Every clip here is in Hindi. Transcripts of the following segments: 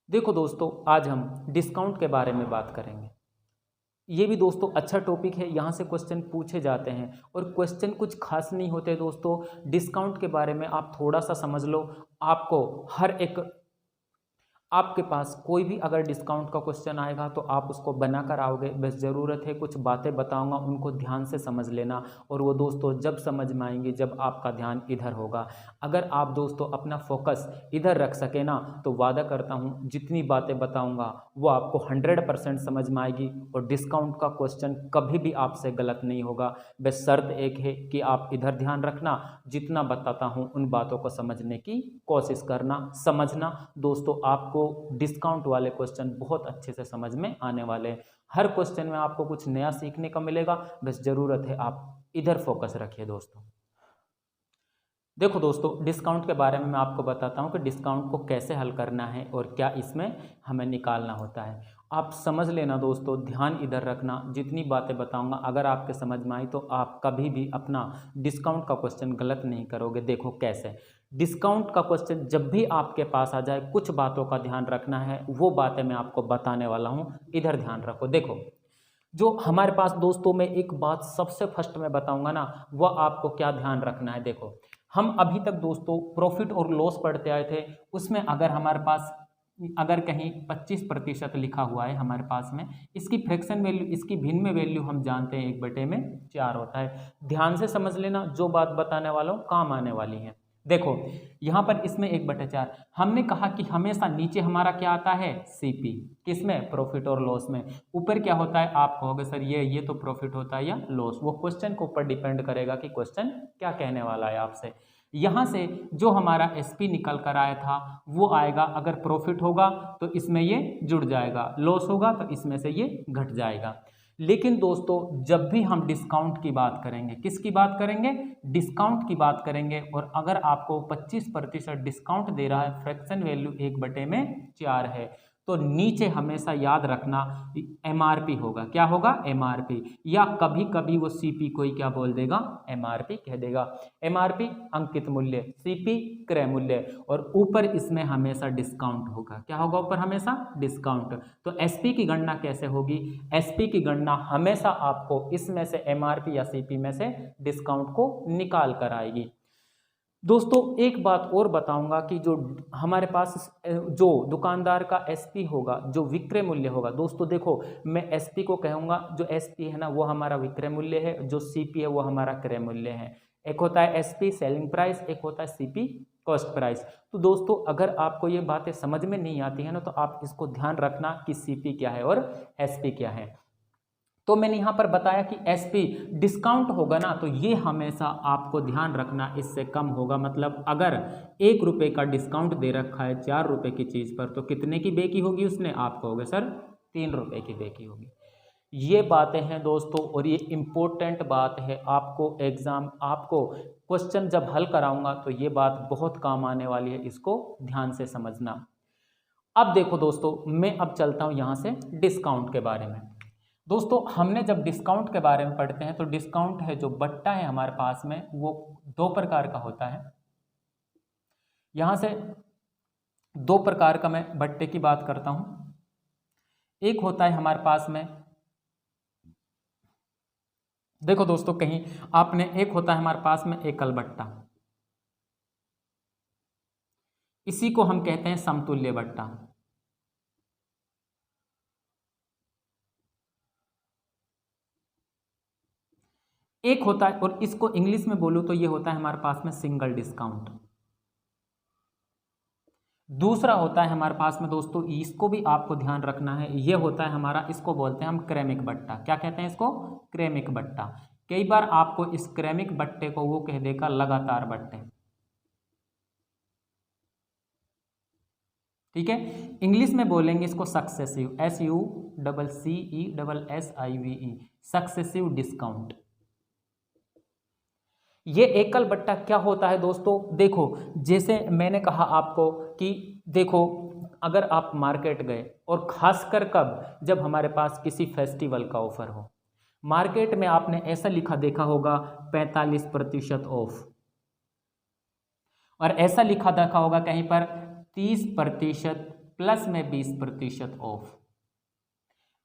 देखो दोस्तों, आज हम डिस्काउंट के बारे में बात करेंगे। ये भी दोस्तों अच्छा टॉपिक है, यहाँ से क्वेश्चन पूछे जाते हैं और क्वेश्चन कुछ खास नहीं होते दोस्तों। डिस्काउंट के बारे में आप थोड़ा सा समझ लो, आपको हर एक आपके पास कोई भी अगर डिस्काउंट का क्वेश्चन आएगा तो आप उसको बना कर आओगे। बस ज़रूरत है कुछ बातें बताऊंगा, उनको ध्यान से समझ लेना। और वो दोस्तों जब समझ में आएंगी जब आपका ध्यान इधर होगा। अगर आप दोस्तों अपना फोकस इधर रख सके ना तो वादा करता हूँ जितनी बातें बताऊँगा वो आपको 100% समझ में आएगी और डिस्काउंट का क्वेश्चन कभी भी आपसे गलत नहीं होगा। बस शर्त एक है कि आप इधर ध्यान रखना, जितना बताता हूँ उन बातों को समझने की कोशिश करना, समझना। दोस्तों आपको डिस्काउंट वाले क्वेश्चन बहुत अच्छे से समझ में आने वाले हैं। हर क्वेश्चन में आपको कुछ नया सीखने का मिलेगा। बस ज़रूरत है आप इधर फोकस रखिए दोस्तों। देखो दोस्तों, डिस्काउंट के बारे में मैं आपको बताता हूँ कि डिस्काउंट को कैसे हल करना है और क्या इसमें हमें निकालना होता है। आप समझ लेना दोस्तों, ध्यान इधर रखना। जितनी बातें बताऊंगा अगर आपके समझ में आई तो आप कभी भी अपना डिस्काउंट का क्वेश्चन गलत नहीं करोगे। देखो कैसे डिस्काउंट का क्वेश्चन जब भी आपके पास आ जाए कुछ बातों का ध्यान रखना है, वो बातें मैं आपको बताने वाला हूँ, इधर ध्यान रखो। देखो जो हमारे पास दोस्तों में एक बात सबसे फर्स्ट में बताऊंगा ना, वह आपको क्या ध्यान रखना है। देखो हम अभी तक दोस्तों प्रॉफिट और लॉस पढ़ते आए थे, उसमें अगर हमारे पास अगर कहीं 25% लिखा हुआ है हमारे पास में, इसकी फ्रैक्शन वैल्यू, इसकी भिन्न में वैल्यू हम जानते हैं 1/4 होता है। ध्यान से समझ लेना, जो बात बताने वाला हूँ काम आने वाली है। देखो यहाँ पर इसमें 1/4 हमने कहा कि हमेशा नीचे हमारा क्या आता है, सीपी, किसमें, प्रॉफिट और लॉस में। ऊपर क्या होता है, आप कहोगे सर ये तो प्रॉफिट होता है या लॉस। वो क्वेश्चन के ऊपर डिपेंड करेगा कि क्वेश्चन क्या कहने वाला है आपसे। यहाँ से जो हमारा एसपी निकल कर आया था वो आएगा, अगर प्रॉफिट होगा तो इसमें ये जुड़ जाएगा, लॉस होगा तो इसमें से ये घट जाएगा। लेकिन दोस्तों जब भी हम डिस्काउंट की बात करेंगे, किसकी बात करेंगे, डिस्काउंट की बात करेंगे, और अगर आपको 25% डिस्काउंट दे रहा है, फ्रैक्शन वैल्यू 1/4 है, तो नीचे हमेशा याद रखना एमआरपी होगा। क्या होगा, एमआरपी, या कभी कभी वो सीपी कोई क्या बोल देगा, एमआरपी कह देगा। एमआरपी अंकित मूल्य, सीपी क्रय मूल्य, और ऊपर इसमें हमेशा डिस्काउंट होगा। क्या होगा ऊपर, हमेशा डिस्काउंट। तो एसपी की गणना कैसे होगी, एसपी की गणना हमेशा आपको इसमें से एमआरपी या सीपी में से डिस्काउंट को निकाल कर आएगी। दोस्तों एक बात और बताऊंगा कि जो हमारे पास जो दुकानदार का एसपी होगा, जो विक्रय मूल्य होगा, दोस्तों देखो मैं एसपी को कहूंगा, जो एसपी है ना वो हमारा विक्रय मूल्य है, जो सीपी है वो हमारा क्रय मूल्य है। एक होता है एसपी सेलिंग प्राइस, एक होता है सीपी कॉस्ट प्राइस। तो दोस्तों अगर आपको ये बातें समझ में नहीं आती है ना तो आप इसको ध्यान रखना कि सीपी क्या है और एसपी क्या है। तो मैंने यहाँ पर बताया कि एसपी डिस्काउंट होगा ना तो ये हमेशा आपको ध्यान रखना इससे कम होगा। मतलब अगर 1 रुपये का डिस्काउंट दे रखा है 4 रुपये की चीज़ पर तो कितने की बेकी होगी उसने, आप कहोगे सर 3 रुपये की बेकी होगी। ये बातें हैं दोस्तों और ये इम्पोर्टेंट बात है। आपको क्वेश्चन जब हल कराऊंगा तो ये बात बहुत काम आने वाली है, इसको ध्यान से समझना। अब देखो दोस्तों मैं अब चलता हूँ यहाँ से डिस्काउंट के बारे में। दोस्तों हमने जब डिस्काउंट के बारे में पढ़ते हैं तो डिस्काउंट है जो बट्टा है हमारे पास में वो 2 प्रकार का होता है। यहां से 2 प्रकार का मैं बट्टे की बात करता हूं। एक होता है हमारे पास में, देखो दोस्तों कहीं आपने, एक होता है हमारे पास में एकल बट्टा, इसी को हम कहते हैं समतुल्य बट्टा। एक होता है, और इसको इंग्लिश में बोलूं तो ये होता है हमारे पास में सिंगल डिस्काउंट। दूसरा होता है हमारे पास में दोस्तों, इसको भी आपको ध्यान रखना है, ये होता है हमारा, इसको बोलते हैं हम क्रैमिक बट्टा। क्या कहते हैं इसको, क्रैमिक बट्टा। कई बार आपको इस क्रैमिक बट्टे को वो कह देगा लगातार बट्टे, ठीक है। इंग्लिश में बोलेंगे इसको सक्सेसिव, SUCCESSIVE, सक्सेसिव डिस्काउंट। ये एकल बट्टा क्या होता है दोस्तों, देखो जैसे मैंने कहा आपको कि देखो अगर आप मार्केट गए, और खासकर कब, जब हमारे पास किसी फेस्टिवल का ऑफर हो, मार्केट में आपने ऐसा लिखा देखा होगा 45% ऑफ, और ऐसा लिखा देखा होगा कहीं पर 30% प्लस में 20% ऑफ।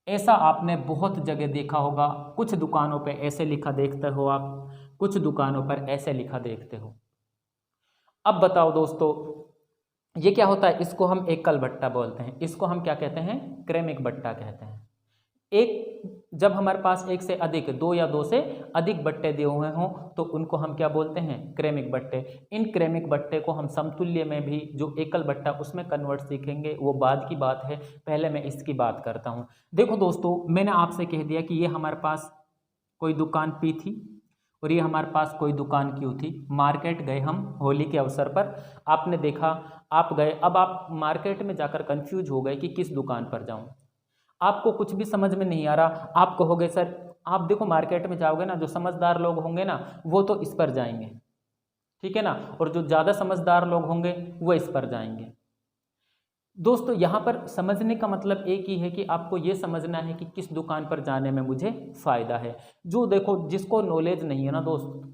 ऐसा आपने बहुत जगह देखा होगा, कुछ दुकानों पे ऐसे लिखा देखते हो आप, कुछ दुकानों पर ऐसे लिखा देखते हो। अब बताओ दोस्तों, ये क्या होता है? इसको हम एकल बट्टा बोलते हैं, इसको हम क्या कहते हैं? क्रमिक बट्टा कहते हैं। जब हमारे पास एक से अधिक, दो या दो से अधिक बट्टे दिए हुए हों तो उनको हम क्या बोलते हैं? क्रमिक बट्टे। इन क्रमिक बट्टे को हम समतुल्य में भी, जो एकल बट्टा उसमें कन्वर्ट सीखेंगे, वो बाद की बात है। पहले मैं इसकी बात करता हूँ। देखो दोस्तों, मैंने आपसे कह दिया कि ये हमारे पास कोई दुकान पी थी और ये हमारे पास कोई दुकान क्यू थी। मार्केट गए हम होली के अवसर पर, आपने देखा, आप गए, अब आप मार्केट में जाकर कंफ्यूज हो गए कि किस दुकान पर जाऊं। आपको कुछ भी समझ में नहीं आ रहा। आप कहोगे सर, आप देखो मार्केट में जाओगे ना, जो समझदार लोग होंगे ना वो तो इस पर जाएंगे, ठीक है ना, और जो ज़्यादा समझदार लोग होंगे वो इस पर जाएंगे। दोस्तों यहाँ पर समझने का मतलब एक ही है कि आपको ये समझना है कि किस दुकान पर जाने में मुझे फ़ायदा है। जो देखो, जिसको नॉलेज नहीं है ना दोस्त,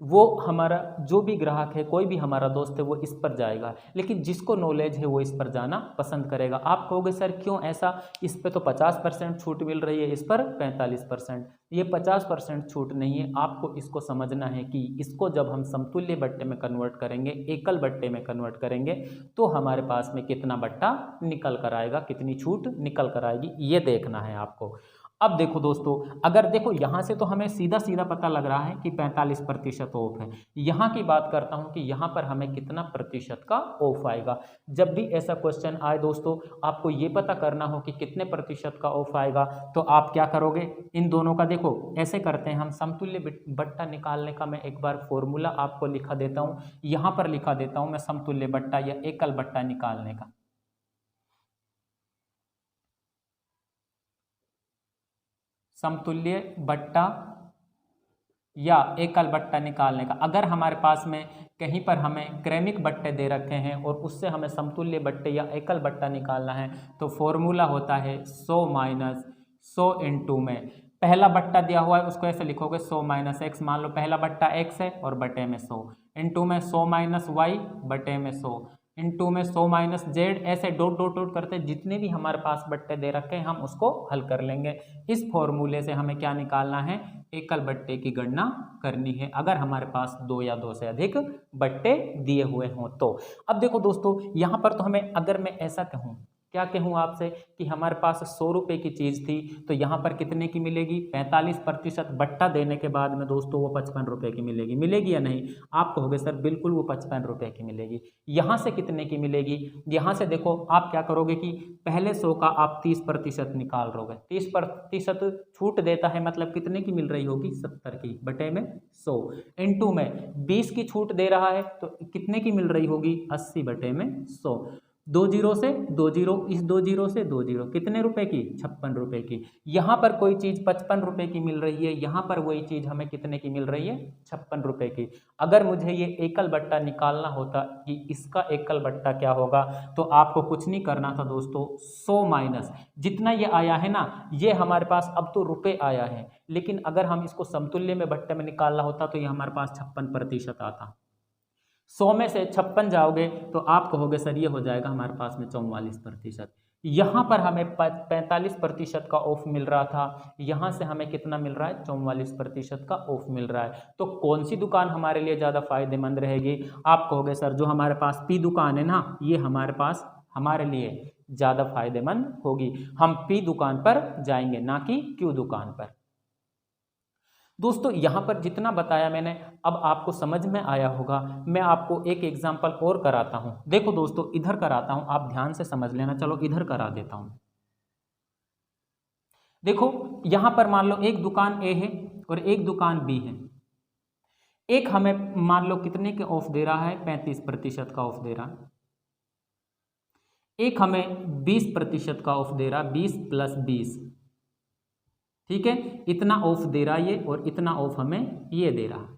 वो हमारा जो भी ग्राहक है, कोई भी हमारा दोस्त है, वो इस पर जाएगा, लेकिन जिसको नॉलेज है वो इस पर जाना पसंद करेगा। आप कहोगे सर क्यों ऐसा? इस पे तो 50% छूट मिल रही है, इस पर 45%। ये 50% छूट नहीं है, आपको इसको समझना है कि इसको जब हम समतुल्य बट्टे में कन्वर्ट करेंगे, एकल बट्टे में कन्वर्ट करेंगे, तो हमारे पास में कितना बट्टा निकल कर आएगा, कितनी छूट निकल कर आएगी, ये देखना है आपको। अब देखो दोस्तों, अगर देखो यहाँ से तो हमें सीधा सीधा पता लग रहा है कि 45% ऑफ है। यहाँ की बात करता हूँ कि यहाँ पर हमें कितना प्रतिशत का ऑफ आएगा। जब भी ऐसा क्वेश्चन आए दोस्तों, आपको ये पता करना हो कि कितने प्रतिशत का ऑफ आएगा, तो आप क्या करोगे? इन दोनों का देखो ऐसे करते हैं हम, समतुल्य बट्टा निकालने का मैं एक बार फॉर्मूला आपको लिखा देता हूँ, यहाँ पर लिखा देता हूँ मैं, समतुल्य बट्टा या एकल बट्टा निकालने का। समतुल्य बट्टा या एकल बट्टा निकालने का, अगर हमारे पास में कहीं पर हमें क्रमिक बट्टे दे रखे हैं और उससे हमें समतुल्य बट्टे या एकल बट्टा निकालना है, तो फॉर्मूला होता है 100 माइनस 100 इंटू में पहला बट्टा दिया हुआ है उसको ऐसे लिखोगे 100 माइनस एक्स, मान लो पहला बट्टा x है और बटे में 100, इंटू में 100 माइनस वाई बटे में 100, इंटू में 100 माइनस जेड, ऐसे डॉट डॉट डॉट करते जितने भी हमारे पास बट्टे दे रखे हैं हम उसको हल कर लेंगे। इस फॉर्मूले से हमें क्या निकालना है? एकल बट्टे की गणना करनी है, अगर हमारे पास दो या दो से अधिक बट्टे दिए हुए हों तो। अब देखो दोस्तों, यहाँ पर तो हमें, अगर मैं ऐसा कहूँ, क्या कहूँ आपसे कि हमारे पास 100 रुपये की चीज़ थी, तो यहाँ पर कितने की मिलेगी? 45% बट्टा देने के बाद में दोस्तों वो 55 रुपये की मिलेगी। मिलेगी या नहीं? आप कहोगे सर बिल्कुल वो 55 रुपये की मिलेगी। यहाँ से कितने की मिलेगी? यहाँ से देखो, आप क्या करोगे कि पहले 100 का आप 30% निकाल लोगे। 30% छूट देता है, मतलब कितने की मिल रही होगी? 70 की, बटे में 100, इंटू में 20 की छूट दे रहा है तो कितने की मिल रही होगी? 80 बटे में 100। 2 जीरो से 2 जीरो, इस 2 जीरो से 2 जीरो, कितने रुपए की? 56 रुपए की। यहाँ पर कोई चीज़ 55 रुपए की मिल रही है, यहाँ पर वही चीज़ हमें कितने की मिल रही है? 56 रुपए की। अगर मुझे ये एकल बट्टा निकालना होता कि इसका एकल बट्टा क्या होगा, तो आपको कुछ नहीं करना था दोस्तों, 100 माइनस जितना ये आया है ना, ये हमारे पास अब तो रुपये आया है, लेकिन अगर हम इसको समतुल्य में बट्टे में निकालना होता तो ये हमारे पास 56% आता। 100 में से 56 जाओगे तो आप कहोगे सर ये हो जाएगा हमारे पास में 44%। यहाँ पर हमें 45% का ऑफ मिल रहा था, यहाँ से हमें कितना मिल रहा है? 44% का ऑफ मिल रहा है। तो कौन सी दुकान हमारे लिए ज़्यादा फायदेमंद रहेगी? आप कहोगे सर जो हमारे पास पी दुकान है ना, ये हमारे पास हमारे लिए ज़्यादा फायदेमंद होगी। हम पी दुकान पर जाएंगे, ना कि क्यू दुकान पर। दोस्तों यहाँ पर जितना बताया मैंने, अब आपको समझ में आया होगा। मैं आपको एक एग्जांपल और कराता हूँ। देखो दोस्तों, इधर कराता हूँ, आप ध्यान से समझ लेना। चलो इधर करा देता हूँ। देखो यहाँ पर मान लो एक दुकान ए है और एक दुकान बी है। एक हमें मान लो कितने के ऑफ दे रहा है? 35% का ऑफ दे रहा है। एक हमें 20% का ऑफ दे रहा है, 20 + 20, ठीक है, इतना ऑफ दे रहा है ये, और इतना ऑफ हमें ये दे रहा है।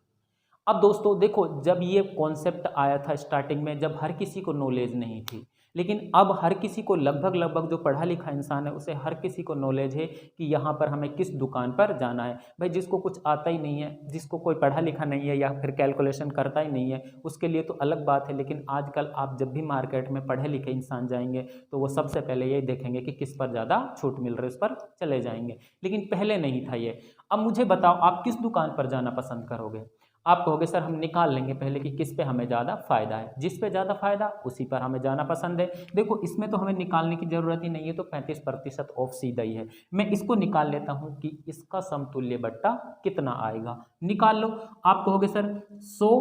अब दोस्तों देखो, जब ये कॉन्सेप्ट आया था स्टार्टिंग में, जब हर किसी को नॉलेज नहीं थी, लेकिन अब हर किसी को लगभग जो पढ़ा लिखा इंसान है उसे हर किसी को नॉलेज है कि यहाँ पर हमें किस दुकान पर जाना है। भाई जिसको कुछ आता ही नहीं है, जिसको कोई पढ़ा लिखा नहीं है या फिर कैलकुलेशन करता ही नहीं है, उसके लिए तो अलग बात है। लेकिन आजकल आप जब भी मार्केट में पढ़े लिखे इंसान जाएंगे तो वो सबसे पहले यही देखेंगे कि किस पर ज़्यादा छूट मिल रही है, उस पर चले जाएंगे। लेकिन पहले नहीं था ये। अब मुझे बताओ आप किस दुकान पर जाना पसंद करोगे? आप कहोगे सर हम निकाल लेंगे पहले कि किस पे हमें ज़्यादा फायदा है, जिस पे ज़्यादा फायदा उसी पर हमें जाना पसंद है। देखो इसमें तो हमें निकालने की ज़रूरत ही नहीं है, तो 35% ऑफ सीधा ही है। मैं इसको निकाल लेता हूँ कि इसका समतुल्य बट्टा कितना आएगा, निकाल लो। आप कहोगे सर 100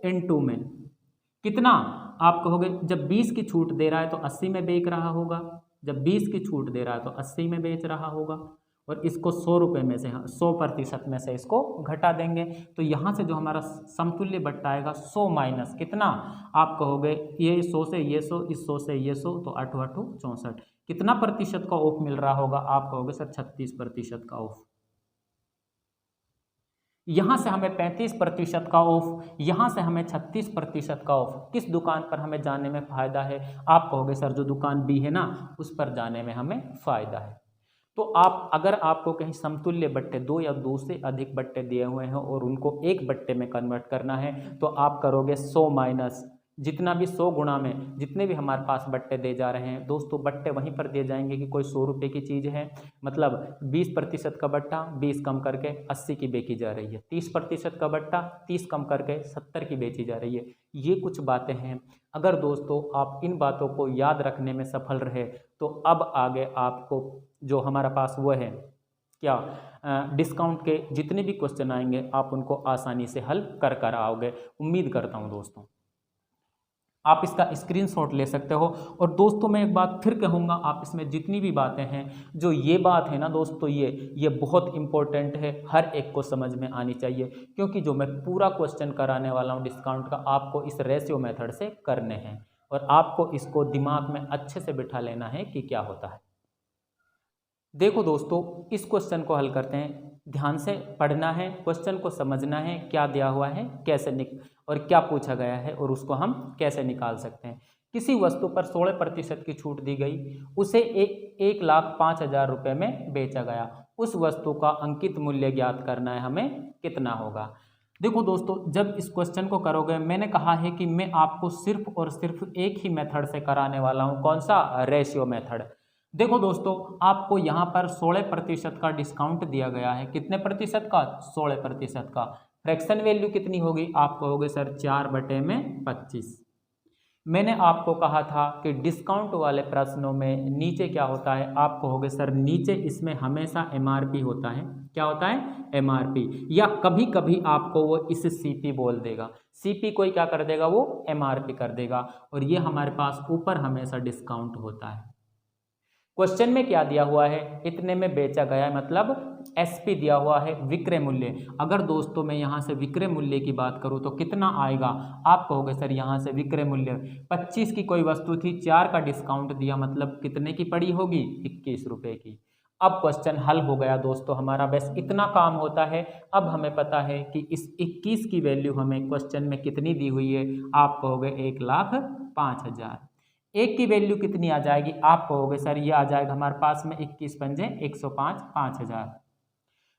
× में कितना, आप कहोगे जब 20 की छूट दे रहा है तो 80 में बेच रहा होगा, जब 20 की छूट दे रहा है तो 80 में बेच रहा होगा, और इसको 100 रुपये में से 100% में से इसको घटा देंगे। तो यहाँ से जो हमारा समतुल्य बट्टा आएगा 100 माइनस कितना, आप कहोगे ये 100 से ये 100, इस 100 से ये 100, तो 8 8 64, कितना प्रतिशत का ऑफ मिल रहा होगा? आप कहोगे सर 36% का ऑफ। यहाँ से हमें 35% का ऑफ, यहाँ से हमें 36% का ऑफ। किस दुकान पर हमें जाने में फ़ायदा है? आप कहोगे सर जो दुकान बी है ना उस पर जाने में हमें फ़ायदा है। तो आप अगर आपको कहीं समतुल्य बट्टे 2 या 2 से अधिक बट्टे दिए हुए हैं और उनको एक बट्टे में कन्वर्ट करना है तो आप करोगे 100 माइनस जितना भी 100 गुणा में जितने भी हमारे पास बट्टे दे जा रहे हैं दोस्तों, बट्टे वहीं पर दिए जाएंगे कि कोई 100 रुपये की चीज़ है, मतलब 20% का बट्टा 20 कम करके 80 की बेची जा रही है, 30% का बट्टा 30 कम करके 70 की बेची जा रही है। ये कुछ बातें हैं। अगर दोस्तों आप इन बातों को याद रखने में सफल रहे तो अब आगे आपको जो हमारा पास वो है क्या डिस्काउंट के जितने भी क्वेश्चन आएंगे आप उनको आसानी से हल कर आओगे, उम्मीद करता हूँ दोस्तों। आप इसका स्क्रीनशॉट ले सकते हो। और दोस्तों मैं एक बात फिर कहूँगा, आप इसमें जितनी भी बातें हैं, जो ये बात है ना दोस्तों, ये बहुत इंपॉर्टेंट है, हर एक को समझ में आनी चाहिए, क्योंकि जो मैं पूरा क्वेश्चन कराने वाला हूँ डिस्काउंट का आपको इस रेशियो मेथड से करने हैं और आपको इसको दिमाग में अच्छे से बिठा लेना है कि क्या होता है। देखो दोस्तों इस क्वेश्चन को हल करते हैं, ध्यान से पढ़ना है, क्वेश्चन को समझना है क्या दिया हुआ है, कैसे और क्या पूछा गया है और उसको हम कैसे निकाल सकते हैं। किसी वस्तु पर 16% की छूट दी गई, उसे 1,05,000 रुपये में बेचा गया, उस वस्तु का अंकित मूल्य ज्ञात करना है हमें, कितना होगा। देखो दोस्तों जब इस क्वेश्चन को करोगे, मैंने कहा है कि मैं आपको सिर्फ और सिर्फ एक ही मेथड से कराने वाला हूँ, कौन सा? Ratio method. देखो दोस्तों आपको यहाँ पर 16% का डिस्काउंट दिया गया है, कितने प्रतिशत का? 16% का। फ्रैक्शन वैल्यू कितनी होगी? आप कहोगे सर 4/25। मैंने आपको कहा था कि डिस्काउंट वाले प्रश्नों में नीचे क्या होता है? आप कहोगे सर नीचे इसमें हमेशा MRP होता है। क्या होता है? MRP, या कभी कभी आपको वो इस CP बोल देगा, CP कोई क्या कर देगा? वो MRP कर देगा, और ये हमारे पास ऊपर हमेशा डिस्काउंट होता है। क्वेश्चन में क्या दिया हुआ है? इतने में बेचा गया है, मतलब SP दिया हुआ है, विक्रय मूल्य। अगर दोस्तों मैं यहाँ से विक्रय मूल्य की बात करूँ तो कितना आएगा? आप कहोगे सर यहाँ से विक्रय मूल्य 25 की कोई वस्तु थी, 4 का डिस्काउंट दिया, मतलब कितने की पड़ी होगी? 21 रुपये की। अब क्वेश्चन हल हो गया दोस्तों हमारा, बस इतना काम होता है। अब हमें पता है कि इस 21 की वैल्यू हमें क्वेश्चन में कितनी दी हुई है? आप कहोगे 1,05,000। एक की वैल्यू कितनी आ जाएगी? आप कहोगे सर ये आ जाएगा हमारे पास में 21 पंजे 105, 5,000।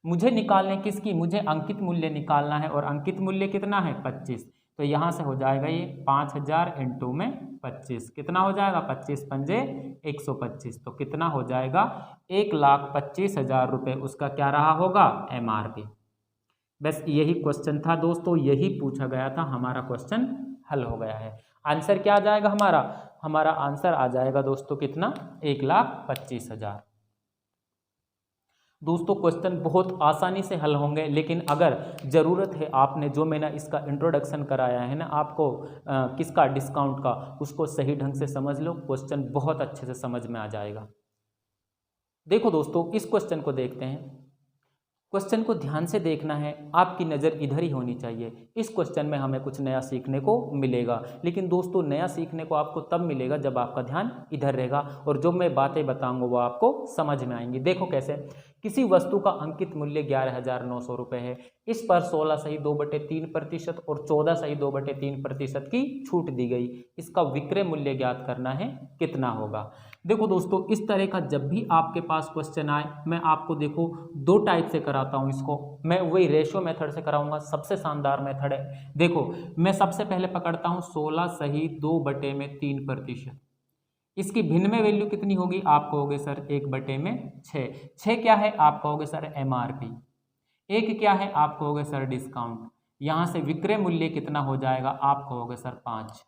मुझे निकालने किसकी? मुझे अंकित मूल्य निकालना है, और अंकित मूल्य कितना है? 25। तो यहाँ से हो जाएगा ये 5,000 × में 25, कितना हो जाएगा? 25 पंजे 125, तो कितना हो जाएगा? 1,25,000 रुपये उसका क्या रहा होगा? MRP। बस यही क्वेश्चन था दोस्तों, यही पूछा गया था, हमारा क्वेश्चन हल हो गया है। आंसर क्या आ जाएगा हमारा आंसर आ जाएगा दोस्तों कितना? 1,25,000। दोस्तों क्वेश्चन बहुत आसानी से हल होंगे, लेकिन अगर ज़रूरत है आपने जो मैंने इसका इंट्रोडक्शन कराया है ना आपको किसका? डिस्काउंट का, उसको सही ढंग से समझ लो, क्वेश्चन बहुत अच्छे से समझ में आ जाएगा। देखो दोस्तों इस क्वेश्चन को देखते हैं। क्वेश्चन को ध्यान से देखना है, आपकी नज़र इधर ही होनी चाहिए। इस क्वेश्चन में हमें कुछ नया सीखने को मिलेगा, लेकिन दोस्तों नया सीखने को आपको तब मिलेगा जब आपका ध्यान इधर रहेगा और जो मैं बातें बताऊंगा वो आपको समझ में आएंगी। देखो कैसे, किसी वस्तु का अंकित मूल्य 11,900 रुपये है, इस पर 16 सही 2/3% और 14 सही 2/3% की छूट दी गई, इसका विक्रय मूल्य ज्ञात करना है, कितना होगा। देखो दोस्तों, इस तरह का जब भी आपके पास क्वेश्चन आए, मैं आपको देखो दो टाइप से कराता हूँ इसको, मैं वही रेशो मेथड से कराऊंगा, सबसे शानदार मेथड है। देखो मैं सबसे पहले पकड़ता हूँ 16 सही 2/3%, इसकी भिन्न में वैल्यू कितनी होगी, आप कहोगे सर 1/6। 6 क्या है, आप कहोगे सर MRP। 1 क्या है, आप कहोगे सर डिस्काउंट। यहाँ से विक्रय मूल्य कितना हो जाएगा, आप कहोगे सर 5।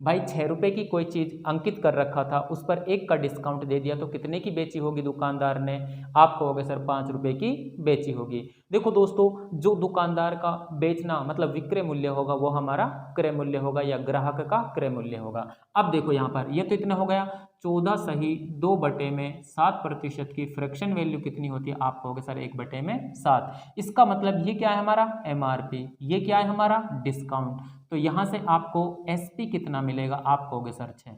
भाई 6 रुपये की कोई चीज़ अंकित कर रखा था, उस पर 1 का डिस्काउंट दे दिया तो कितने की बेची होगी दुकानदार ने, आप कहोगे सर 5 रुपये की बेची होगी। देखो दोस्तों, जो दुकानदार का बेचना मतलब विक्रय मूल्य होगा वो हमारा क्रय मूल्य होगा या ग्राहक का क्रय मूल्य होगा। अब देखो यहाँ पर ये तो इतना हो गया, 14 सही 2/7% की फ्रैक्शन वैल्यू कितनी होती है, आप कहोगे सर 1/7। इसका मतलब ये क्या है हमारा MRP, ये क्या है हमारा डिस्काउंट। तो यहाँ से आपको SP कितना मिलेगा, आप कहोगे सर 6।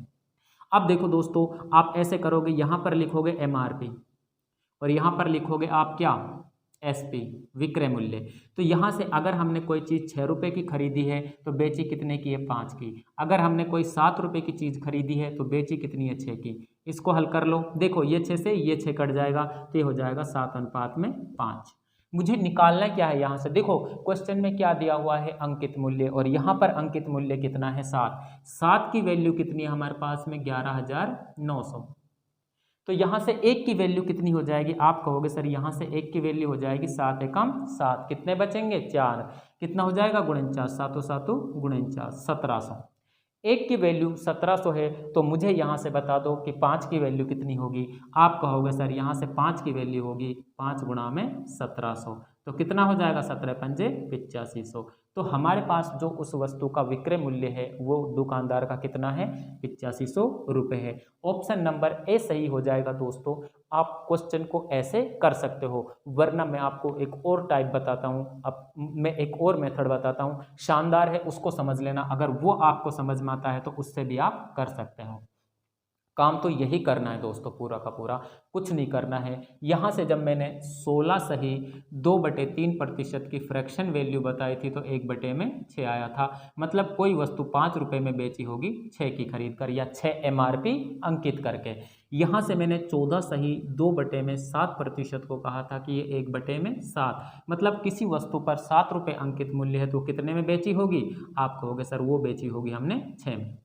अब देखो दोस्तों, आप ऐसे करोगे, यहाँ पर लिखोगे MRP और यहाँ पर लिखोगे आप क्या SP विक्रय मूल्य। तो यहाँ से अगर हमने कोई चीज़ 6 रुपये की खरीदी है तो बेची कितने की है, 5 की। अगर हमने कोई 7 रुपये की चीज़ खरीदी है तो बेची कितनी है, 6 की। इसको हल कर लो, देखो ये 6 से ये 6 कट जाएगा तो ये हो जाएगा 7:5। मुझे निकालना क्या है यहाँ से, देखो क्वेश्चन में क्या दिया हुआ है, अंकित मूल्य, और यहाँ पर अंकित मूल्य कितना है 7। 7 की वैल्यू कितनी है हमारे पास में 11,900। तो यहाँ से 1 की वैल्यू कितनी हो जाएगी, आप कहोगे सर यहाँ से 1 की वैल्यू हो जाएगी 7 एकम 7, कितने बचेंगे 4, कितना हो जाएगा 49, 7 7 49, 1700। 1 की वैल्यू 1700 है, तो मुझे यहाँ से बता दो कि 5 की वैल्यू कितनी होगी, आप कहोगे सर यहाँ से 5 की वैल्यू होगी 5 गुणा में 1700, तो कितना हो जाएगा 17 पंजे 8500। तो हमारे पास जो उस वस्तु का विक्रय मूल्य है वो दुकानदार का कितना है, 8500 रुपये है। ऑप्शन नंबर ए सही हो जाएगा दोस्तों। आप क्वेश्चन को ऐसे कर सकते हो, वरना मैं आपको एक और टाइप बताता हूँ, अब मैं एक और मेथड बताता हूँ, शानदार है, उसको समझ लेना। अगर वो आपको समझ में आता है तो उससे भी आप कर सकते हो। काम तो यही करना है दोस्तों, पूरा का पूरा कुछ नहीं करना है। यहाँ से जब मैंने 16 सही 2/3% की फ्रैक्शन वैल्यू बताई थी तो 1/6 आया था, मतलब कोई वस्तु 5 रुपये में बेची होगी 6 की खरीद कर या 6 MRP अंकित करके। यहाँ से मैंने 14 सही 2/7% को कहा था कि ये 1/7, मतलब किसी वस्तु पर 7 रुपये अंकित मूल्य है तो कितने में बेची होगी, आप कहोगे सर वो बेची होगी हमने 6 में।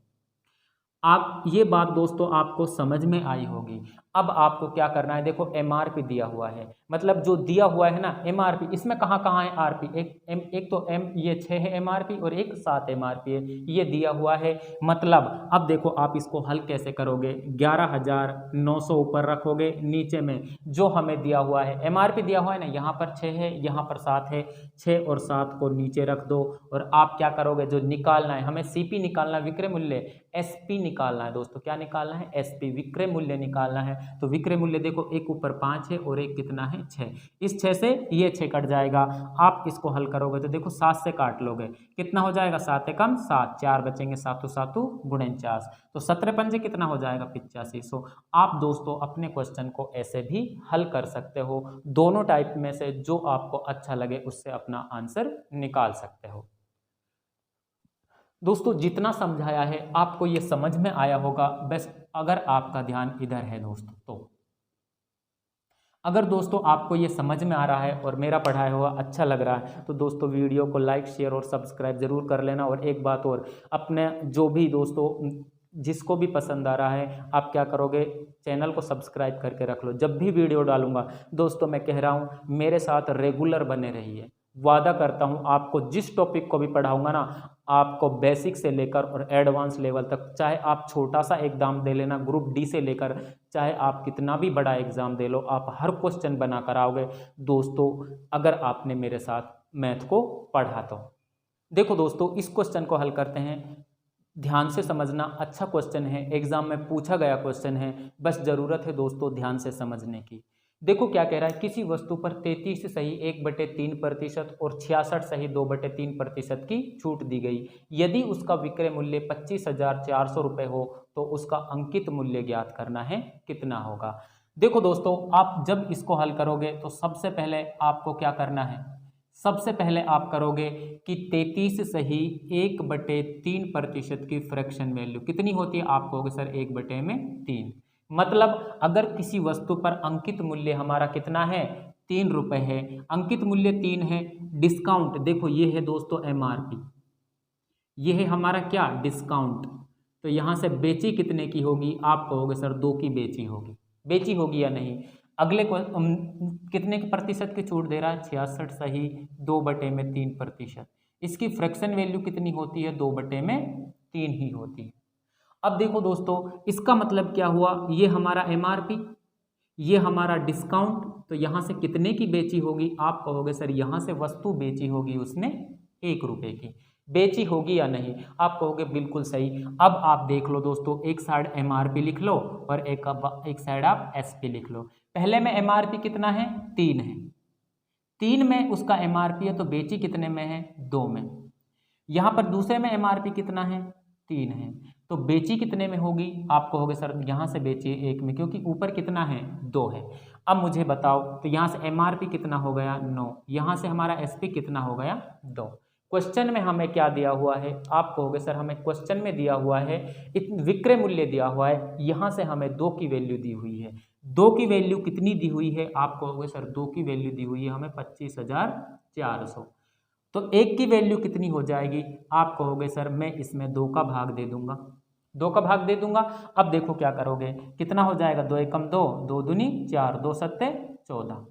आप ये बात दोस्तों आपको समझ में आई होगी। अब आपको क्या करना है, देखो MRP दिया हुआ है, मतलब जो दिया हुआ है ना MRP, इसमें कहाँ कहाँ है RP, एक तो ये 6 है MRP और एक 7 MRP है, ये दिया हुआ है। मतलब अब देखो आप इसको हल कैसे करोगे, 11,900 ऊपर रखोगे, नीचे में जो हमें दिया हुआ है MRP दिया हुआ है ना, यहाँ पर 6 है यहाँ पर 7 है, 6 और 7 को नीचे रख दो और आप क्या करोगे, जो निकालना है हमें CP निकालना है, विक्रय मूल्य, SP निकालना है दोस्तों, क्या निकालना है SP विक्रय मूल्य निकालना है। तो विक्रय मूल्य देखो एक ऊपर 5 है और एक कितना है 6, इस 6 से ये 6 कट जाएगा। आप इसको हल करोगे तो देखो 7 से काट लोगे, कितना हो जाएगा 7 एकम 7, 4 बचेंगे 7 7 49, तो 17 पंजे कितना हो जाएगा 8500। आप दोस्तों अपने क्वेश्चन को ऐसे भी हल कर सकते हो, दोनों टाइप में से जो आपको अच्छा लगे उससे अपना आंसर निकाल सकते हो। दोस्तों जितना समझाया है आपको ये समझ में आया होगा, बस अगर आपका ध्यान इधर है दोस्तों। तो अगर दोस्तों आपको ये समझ में आ रहा है और मेरा पढ़ाया हुआ अच्छा लग रहा है तो दोस्तों वीडियो को लाइक शेयर और सब्सक्राइब जरूर कर लेना। और एक बात और, अपने जो भी दोस्तों जिसको भी पसंद आ रहा है आप क्या करोगे, चैनल को सब्सक्राइब करके रख लो। जब भी वीडियो डालूंगा दोस्तों मैं कह रहा हूँ मेरे साथ रेगुलर बने रहिए, वादा करता हूँ आपको जिस टॉपिक को भी पढ़ाऊंगा ना, आपको बेसिक से लेकर और एडवांस लेवल तक, चाहे आप छोटा सा एग्जाम दे लेना ग्रुप डी से लेकर, चाहे आप कितना भी बड़ा एग्जाम दे लो, आप हर क्वेश्चन बना कर आओगे दोस्तों अगर आपने मेरे साथ मैथ को पढ़ा तो। देखो दोस्तों इस क्वेश्चन को हल करते हैं, ध्यान से समझना, अच्छा क्वेश्चन है, एग्जाम में पूछा गया क्वेश्चन है, बस ज़रूरत है दोस्तों ध्यान से समझने की। देखो क्या कह रहा है, किसी वस्तु पर 33 सही 1/3% और 66 सही 2/3% की छूट दी गई, यदि उसका विक्रय मूल्य 25,400 रुपये हो तो उसका अंकित मूल्य ज्ञात करना है, कितना होगा। देखो दोस्तों, आप जब इसको हल करोगे तो सबसे पहले आपको क्या करना है, सबसे पहले आप करोगे कि 33 सही 1/3% की फ्रैक्शन वैल्यू कितनी होती है। आप कहोगे सर 1/3, मतलब अगर किसी वस्तु पर अंकित मूल्य हमारा कितना है, 3 रुपये है, अंकित मूल्य 3 है, डिस्काउंट देखो ये है दोस्तों MRP, ये है हमारा क्या, डिस्काउंट। तो यहाँ से बेची कितने की होगी, आप कहोगे सर 2 की बेची होगी, बेची होगी या नहीं। अगले को कितने के प्रतिशत की छूट दे रहा है, 66 सही 2/3%। इसकी फ्रैक्शन वैल्यू कितनी होती है, 2/3 ही होती है। अब देखो दोस्तों, इसका मतलब क्या हुआ, ये हमारा MRP, ये हमारा डिस्काउंट, तो यहाँ से कितने की बेची होगी, आप कहोगे सर यहाँ से वस्तु बेची होगी उसने 1 रुपये की, बेची होगी या नहीं, आप कहोगे बिल्कुल सही। अब आप देख लो दोस्तों, एक साइड MRP लिख लो और एक साइड आप SP लिख लो। पहले में MRP कितना है, 3 है, 3 में उसका MRP है, तो बेची कितने में है, 2 में। यहाँ पर दूसरे में MRP कितना है, 3 है, तो बेची कितने में होगी, आप कहोगे सर यहाँ से बेची 1 में, क्योंकि ऊपर कितना है, 2 है। अब मुझे बताओ, तो यहाँ से MRP कितना हो गया, 9, यहाँ से हमारा SP कितना हो गया, 2। क्वेश्चन में हमें क्या दिया हुआ है, आप कहोगे सर हमें क्वेश्चन में दिया हुआ है विक्रय मूल्य दिया हुआ है, यहाँ से हमें 2 की वैल्यू दी हुई है। 2 की वैल्यू कितनी दी हुई है, आप कहोगे सर 2 की वैल्यू दी हुई है हमें 25,400। तो 1 की वैल्यू कितनी हो जाएगी, आप कहोगे सर मैं इसमें 2 का भाग दे दूंगा, 2 का भाग दे दूंगा। अब देखो क्या करोगे, कितना हो जाएगा, 2 एकम 2, 2 दूनी 4, 2 सत्ते 14।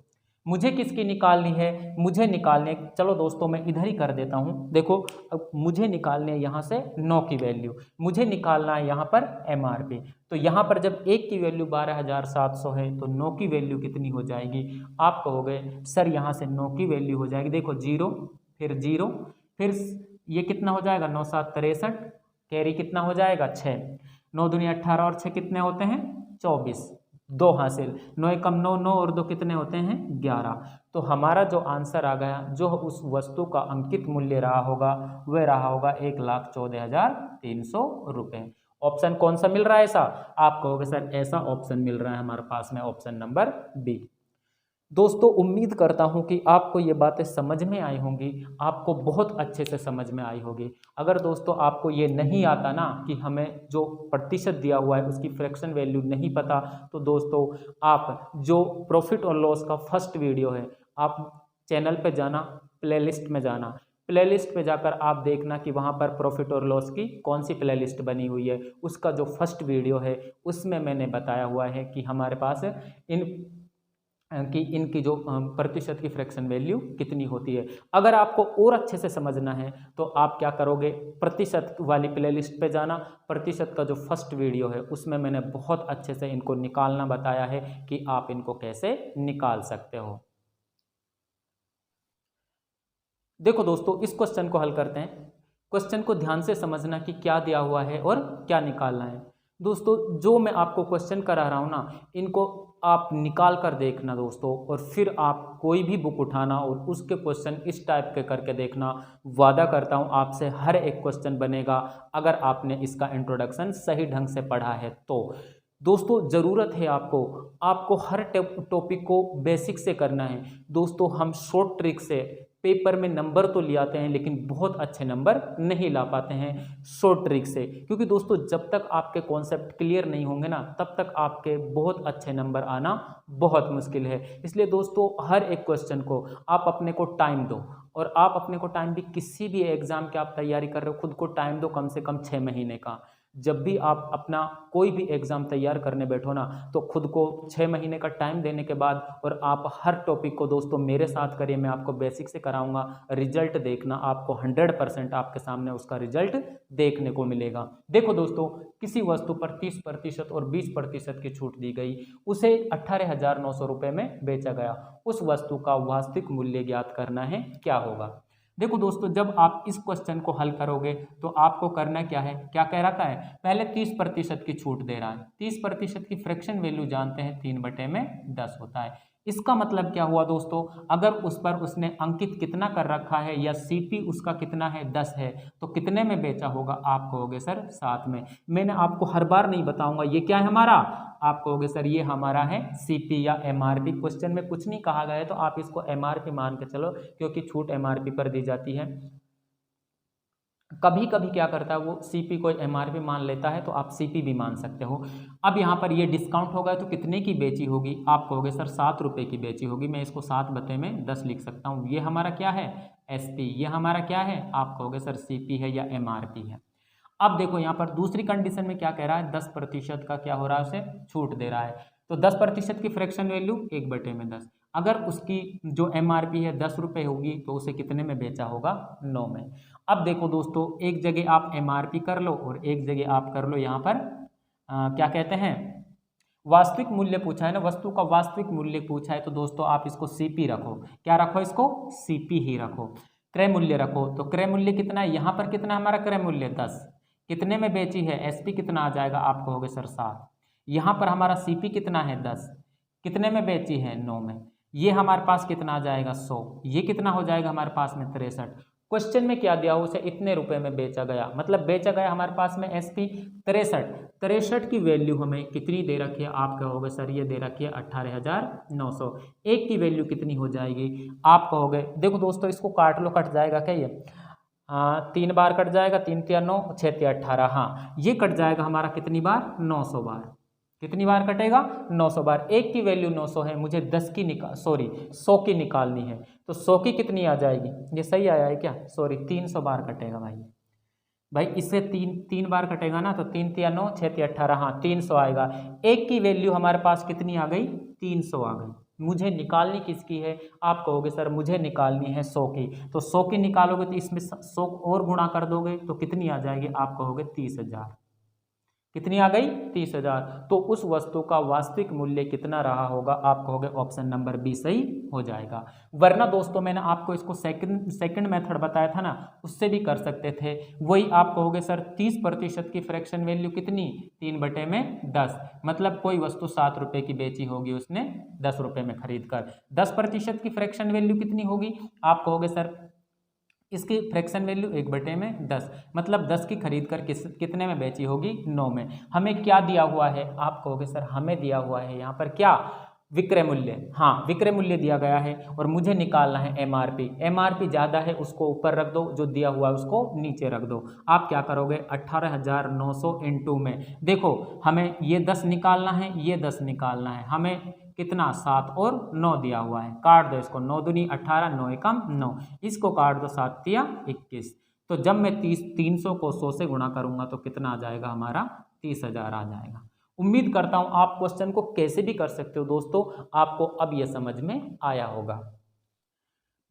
मुझे किसकी निकालनी है, मुझे निकालने, चलो दोस्तों मैं इधर ही कर देता हूँ। देखो अब मुझे निकालने है यहाँ से 9 की वैल्यू, मुझे निकालना है यहाँ पर MRP। तो यहाँ पर जब 1 की वैल्यू 12,700 है तो 9 की वैल्यू कितनी हो जाएगी, आप कहोगे सर यहाँ से 9 की वैल्यू हो जाएगी, देखो 0 फिर 0 फिर ये कितना हो जाएगा, 9 7 63, कैरी कितना हो जाएगा 6, 9 दूनी 18 और 6 कितने होते हैं 24, 2 हासिल, 9 एकम 9, 9 और 2 कितने होते हैं 11। तो हमारा जो आंसर आ गया, जो उस वस्तु का अंकित मूल्य रहा होगा वह रहा होगा 1,14,300 रुपये। ऑप्शन कौन सा मिल रहा है ऐसा, आप कहोगे सर ऐसा ऑप्शन मिल रहा है हमारे पास में, ऑप्शन नंबर बी। दोस्तों उम्मीद करता हूं कि आपको ये बातें समझ में आई होंगी, आपको बहुत अच्छे से समझ में आई होगी। अगर दोस्तों आपको ये नहीं आता ना कि हमें जो प्रतिशत दिया हुआ है उसकी फ्रैक्शन वैल्यू नहीं पता, तो दोस्तों आप जो प्रॉफिट और लॉस का फर्स्ट वीडियो है, आप चैनल पे जाना, प्लेलिस्ट में जाना, प्लेलिस्ट पे जाकर आप देखना कि वहाँ पर प्रॉफिट और लॉस की कौन सी प्लेलिस्ट बनी हुई है। उसका जो फर्स्ट वीडियो है उसमें मैंने बताया हुआ है कि हमारे पास इनकी जो प्रतिशत की फ्रैक्शन वैल्यू कितनी होती है। अगर आपको और अच्छे से समझना है तो आप क्या करोगे, प्रतिशत वाली प्लेलिस्ट पे जाना, प्रतिशत का जो फर्स्ट वीडियो है उसमें मैंने बहुत अच्छे से इनको निकालना बताया है कि आप इनको कैसे निकाल सकते हो। देखो दोस्तों इस क्वेश्चन को हल करते हैं। क्वेश्चन को ध्यान से समझना कि क्या दिया हुआ है और क्या निकालना है। दोस्तों जो मैं आपको क्वेश्चन करा रहा हूँ ना, इनको आप निकाल कर देखना दोस्तों, और फिर आप कोई भी बुक उठाना और उसके क्वेश्चन इस टाइप के करके देखना। वादा करता हूँ आपसे हर एक क्वेश्चन बनेगा अगर आपने इसका इंट्रोडक्शन सही ढंग से पढ़ा है तो। दोस्तों ज़रूरत है आपको हर टॉपिक को बेसिक से करना है। दोस्तों हम शॉर्ट ट्रिक से पेपर में नंबर तो ले आते हैं लेकिन बहुत अच्छे नंबर नहीं ला पाते हैं शॉर्ट ट्रिक से, क्योंकि दोस्तों जब तक आपके कॉन्सेप्ट क्लियर नहीं होंगे ना तब तक आपके बहुत अच्छे नंबर आना बहुत मुश्किल है। इसलिए दोस्तों हर एक क्वेश्चन को आप अपने को टाइम दो, और आप अपने को टाइम भी किसी भी एग्जाम की आप तैयारी कर रहे हो खुद को टाइम दो कम से कम 6 महीने का। जब भी आप अपना कोई भी एग्ज़ाम तैयार करने बैठो ना तो खुद को 6 महीने का टाइम देने के बाद, और आप हर टॉपिक को दोस्तों मेरे साथ करिए, मैं आपको बेसिक से कराऊंगा। रिजल्ट देखना, आपको 100% आपके सामने उसका रिजल्ट देखने को मिलेगा। देखो दोस्तों किसी वस्तु पर 30% और 20% की छूट दी गई, उसे 18,900 रुपये में बेचा गया। उस वस्तु का वास्तविक मूल्य ज्ञात करना है, क्या होगा। देखो दोस्तों जब आप इस क्वेश्चन को हल करोगे तो आपको करना क्या है, क्या कह रखा है, पहले 30% की छूट दे रहा है। 30% की फ्रैक्शन वैल्यू जानते हैं 3/10 होता है। इसका मतलब क्या हुआ दोस्तों, अगर उस पर उसने अंकित कितना कर रखा है या सीपी उसका कितना है 10 है, तो कितने में बेचा होगा, आप कहोगे सर 7 में। मैंने आपको हर बार नहीं बताऊंगा ये क्या है हमारा, आप कहोगे सर ये हमारा है सीपी या एमआरपी। क्वेश्चन में कुछ नहीं कहा गया है तो आप इसको एमआरपी मान के चलो, क्योंकि छूट एमआरपी पर दी जाती है। कभी कभी क्या करता है वो सीपी को एमआरपी मान लेता है, तो आप सीपी भी मान सकते हो। अब यहाँ पर ये डिस्काउंट होगा तो कितने की बेची होगी, आप कहोगे सर 7 रुपये की बेची होगी। मैं इसको 7 बटे में 10 लिख सकता हूँ। ये हमारा क्या है एसपी, ये हमारा क्या है, आप कहोगे सर सीपी है या एमआरपी है। अब देखो यहाँ पर दूसरी कंडीशन में क्या कह रहा है, 10% का क्या हो रहा है, उसे छूट दे रहा है। तो 10% की फ्रैक्शन वैल्यू 1/10। अगर उसकी जो एमआरपी है 10 रुपये होगी तो उसे कितने में बेचा होगा, 9 में। अब देखो दोस्तों, एक जगह आप एमआरपी कर लो और एक जगह आप कर लो यहाँ पर क्या कहते हैं, वास्तविक मूल्य पूछा है ना, वस्तु का वास्तविक मूल्य पूछा है, तो दोस्तों आप इसको सीपी रखो। क्या रखो, इसको सीपी ही रखो। क्रय मूल्य रखो, तो क्रय मूल्य कितना है, यहाँ पर कितना हमारा क्रय मूल्य 10, कितने में बेची है, एसपी कितना आ जाएगा, आप कहोगे सर 7। यहाँ पर हमारा सीपी कितना है 10, कितने में बेची है, 9 में। ये हमारे पास कितना आ जाएगा 100, ये कितना हो जाएगा हमारे पास में 63। क्वेश्चन में क्या दिया, उसे इतने रुपए में बेचा गया, मतलब बेचा गया हमारे पास में एसपी 63 की वैल्यू हमें कितनी दे रखी है, आप कहोगे सर ये दे रखी है 18,900। एक की वैल्यू कितनी हो जाएगी, आप कहोगे, देखो दोस्तों इसको काट लो, कट जाएगा क्या ये, 3 बार कट जाएगा, 3 तिया 9, 6 तिया 18, हाँ ये कट जाएगा हमारा कितनी बार, 900 बार। कितनी बार कटेगा, 900 बार। एक की वैल्यू 900 है, मुझे 100 की निकालनी है, तो 100 की कितनी आ जाएगी, ये सही आया है क्या, सॉरी 300 बार कटेगा भाई इससे तीन बार कटेगा ना, तो 3 तिया 9, 6 तिया 18, हाँ 300 आएगा। एक की वैल्यू हमारे पास कितनी आ गई, 300 आ गई। मुझे निकालनी किसकी है, आप कहोगे सर मुझे निकालनी है 100 की, तो 100 की निकालोगे तो इसमें 100 और गुणा कर दोगे तो कितनी आ जाएगी, आप कहोगे 30,000। कितनी आ गई, 30,000। तो उस वस्तु का वास्तविक मूल्य कितना रहा होगा, आप कहोगे ऑप्शन नंबर बी सही हो जाएगा। वरना दोस्तों मैंने आपको इसको सेकंड मेथड बताया था ना, उससे भी कर सकते थे। वही आप कहोगे सर 30% की फ्रैक्शन वैल्यू कितनी, 3/10, मतलब कोई वस्तु 7 रुपये की बेची होगी उसने 10 रुपये में खरीद कर, 10% की फ्रैक्शन वैल्यू कितनी होगी, आप कहोगे सर इसकी फ्रैक्शन वैल्यू 1/10, मतलब 10 की खरीद कर कितने में बेची होगी, 9 में। हमें क्या दिया हुआ है, आप कहोगे सर हमें दिया हुआ है यहाँ पर क्या, विक्रय मूल्य, हाँ विक्रय मूल्य दिया गया है, और मुझे निकालना है एमआरपी। एमआरपी ज़्यादा है उसको ऊपर रख दो, जो दिया हुआ है उसको नीचे रख दो। आप क्या करोगे, 18,900 इंटू में, देखो हमें ये 10 निकालना है, ये 10 निकालना है, हमें कितना 7 और 9 दिया हुआ है, काट दो इसको, 9 दूनी 18, 9 एकम 9, इसको काट दो 7 तिया 21। तो जब मैं 300 को 100 से गुणा करूंगा तो कितना आ जाएगा हमारा, 30,000 आ जाएगा। उम्मीद करता हूं आप क्वेश्चन को कैसे भी कर सकते हो दोस्तों, आपको अब यह समझ में आया होगा।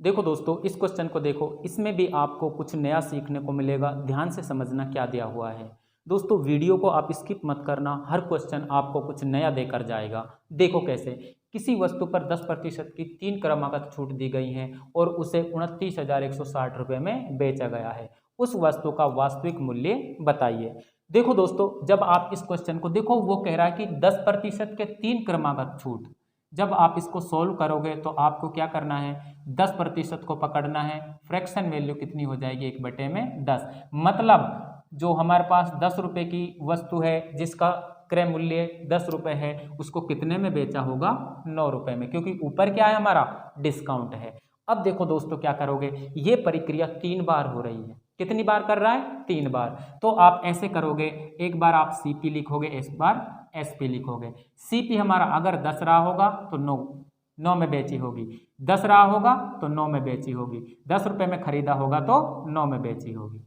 देखो दोस्तों इस क्वेश्चन को देखो, इसमें भी आपको कुछ नया सीखने को मिलेगा। ध्यान से समझना क्या दिया हुआ है दोस्तों, वीडियो को आप स्किप मत करना, हर क्वेश्चन आपको कुछ नया देकर जाएगा। देखो कैसे, किसी वस्तु पर 10% की 3 क्रमागत छूट दी गई है और उसे 29,160 रुपये में बेचा गया है, उस वस्तु का वास्तविक मूल्य बताइए। देखो दोस्तों जब आप इस क्वेश्चन को देखो, वो कह रहा है कि 10% के 3 क्रमागत छूट, जब आप इसको सोल्व करोगे तो आपको क्या करना है, 10% को पकड़ना है, फ्रैक्शन वैल्यू कितनी हो जाएगी, 1/10, मतलब जो हमारे पास 10 रुपये की वस्तु है जिसका क्रय मूल्य 10 रुपये है, उसको कितने में बेचा होगा, 9 रुपये में, क्योंकि ऊपर क्या है हमारा, डिस्काउंट है। अब देखो दोस्तों क्या करोगे, ये प्रक्रिया 3 बार हो रही है, कितनी बार कर रहा है, 3 बार। तो आप ऐसे करोगे, एक बार आप सीपी लिखोगे, इस बार एसपी लिखोगे। सीपी हमारा अगर 10 रहा होगा तो 9 में बेची होगी, 10 रहा होगा तो 9 में बेची होगी, 10 रुपये में खरीदा होगा तो 9 में बेची होगी।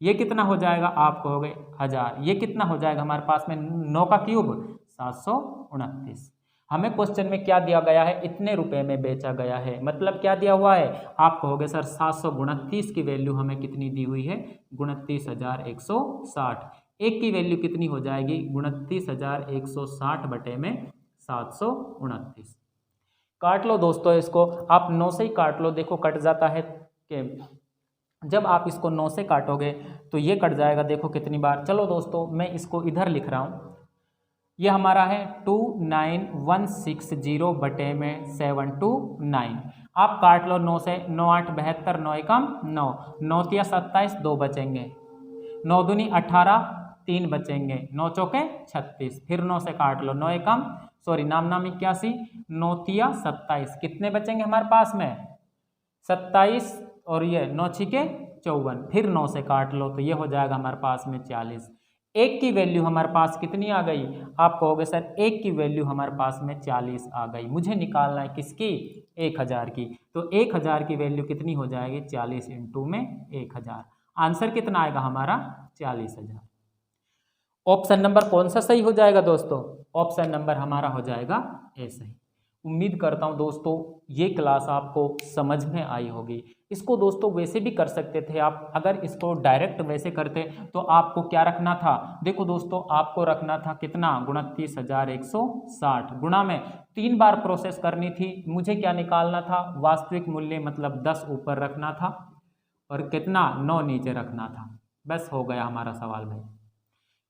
ये कितना हो जाएगा, आप कहोगे 1000। ये कितना हो जाएगा हमारे पास में, 9 का क्यूब 729। हमें क्वेश्चन में क्या दिया गया है, इतने रुपए में बेचा गया है, मतलब क्या दिया हुआ है, आप कहोगे सर 729 की वैल्यू हमें कितनी दी हुई है, 29,160। एक की वैल्यू कितनी हो जाएगी, 29,160 बटे में 729। काट लो दोस्तों इसको, आप 9 से ही काट लो, देखो कट जाता है कि जब आप इसको 9 से काटोगे तो ये कट जाएगा, देखो कितनी बार। चलो दोस्तों मैं इसको इधर लिख रहा हूँ, ये हमारा है 29160 बटे में 729। आप काट लो 9 से, 9 8 72, 9 एकम 9, 9 तिया 27, 2 बचेंगे, 9 दूनी 18, 3 बचेंगे, 9 चौके 36, फिर 9 से काट लो, 9 एकम नाम 81, 9 तिया 27, कितने बचेंगे हमारे पास में 27, और ये 9 छिके 54, फिर 9 से काट लो तो ये हो जाएगा हमारे पास में 40। एक की वैल्यू हमारे पास कितनी आ गई, आप कहोगे सर एक की वैल्यू हमारे पास में 40 आ गई, मुझे निकालना है किसकी, 1000 की। तो 1000 की वैल्यू कितनी हो जाएगी, 40 इंटू में 1000, आंसर कितना आएगा हमारा 40,000। ऑप्शन नंबर कौन सा सही हो जाएगा दोस्तों, ऑप्शन नंबर हमारा हो जाएगा ए सही। उम्मीद करता हूं दोस्तों ये क्लास आपको समझ में आई होगी। इसको दोस्तों वैसे भी कर सकते थे आप, अगर इसको डायरेक्ट वैसे करते तो आपको क्या रखना था, देखो दोस्तों आपको रखना था कितना 29,160 गुणा में 3 बार प्रोसेस करनी थी। मुझे क्या निकालना था, वास्तविक मूल्य मतलब 10 ऊपर रखना था और कितना 9 नीचे रखना था। बस हो गया हमारा सवाल भाई।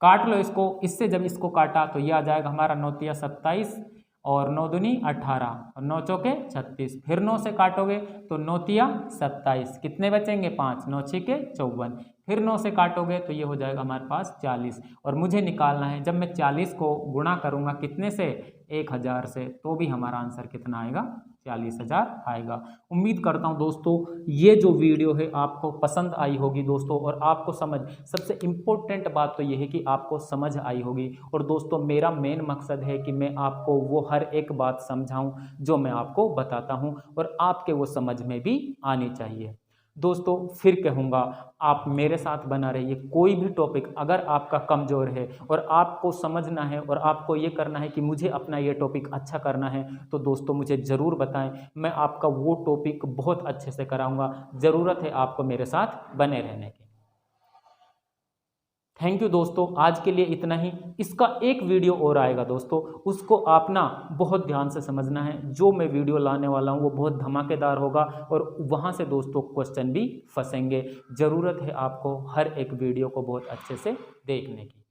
काट लो इसको, इससे जब इसको काटा तो ये आ जाएगा हमारा 9 तिया 27 और 9 दूनी 18 और 9 चौके 36, फिर 9 से काटोगे तो 9 तिया 27, कितने बचेंगे 5, 9 छिके 54, फिर 9 से काटोगे तो ये हो जाएगा हमारे पास 40। और मुझे निकालना है जब मैं 40 को गुणा करूँगा कितने से 1000 से, तो भी हमारा आंसर कितना आएगा 40,000 आएगा। उम्मीद करता हूँ दोस्तों ये जो वीडियो है आपको पसंद आई होगी दोस्तों, और आपको समझ, सबसे इम्पोर्टेंट बात तो ये है कि आपको समझ आई होगी। और दोस्तों मेरा मेन मकसद है कि मैं आपको वो हर एक बात समझाऊं जो मैं आपको बताता हूं, और आपके वो समझ में भी आनी चाहिए। दोस्तों फिर कहूँगा आप मेरे साथ बना रहिए। कोई भी टॉपिक अगर आपका कमज़ोर है और आपको समझना है और आपको ये करना है कि मुझे अपना ये टॉपिक अच्छा करना है, तो दोस्तों मुझे ज़रूर बताएं, मैं आपका वो टॉपिक बहुत अच्छे से कराऊंगा। ज़रूरत है आपको मेरे साथ बने रहने की। थैंक यू दोस्तों, आज के लिए इतना ही। इसका एक वीडियो और आएगा दोस्तों, उसको आप ना बहुत ध्यान से समझना है। जो मैं वीडियो लाने वाला हूँ वो बहुत धमाकेदार होगा और वहाँ से दोस्तों क्वेश्चन भी फंसेंगे। ज़रूरत है आपको हर एक वीडियो को बहुत अच्छे से देखने की।